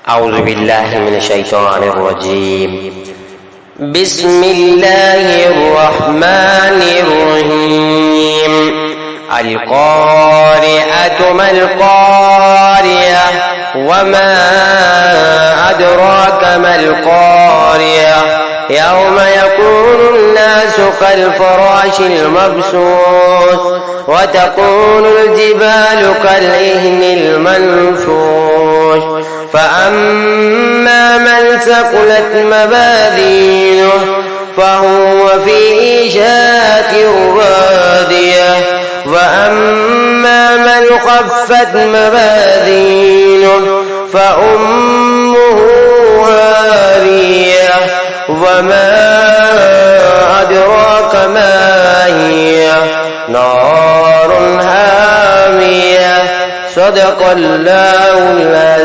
أعوذ بالله من الشيطان الرجيم. بسم الله الرحمن الرحيم. القارعة ما القارعة وما أدراك ما القارعة يوم يكون الناس كالفراش المبثوث وتكون الجبال كالعهن المنفوش فأما من ثقلت موازينه فهو في عيشة راضية وأما من خفت موازينه فأمه هاوية وما أدراك ما هي نار حامية. صدق الله العظيم.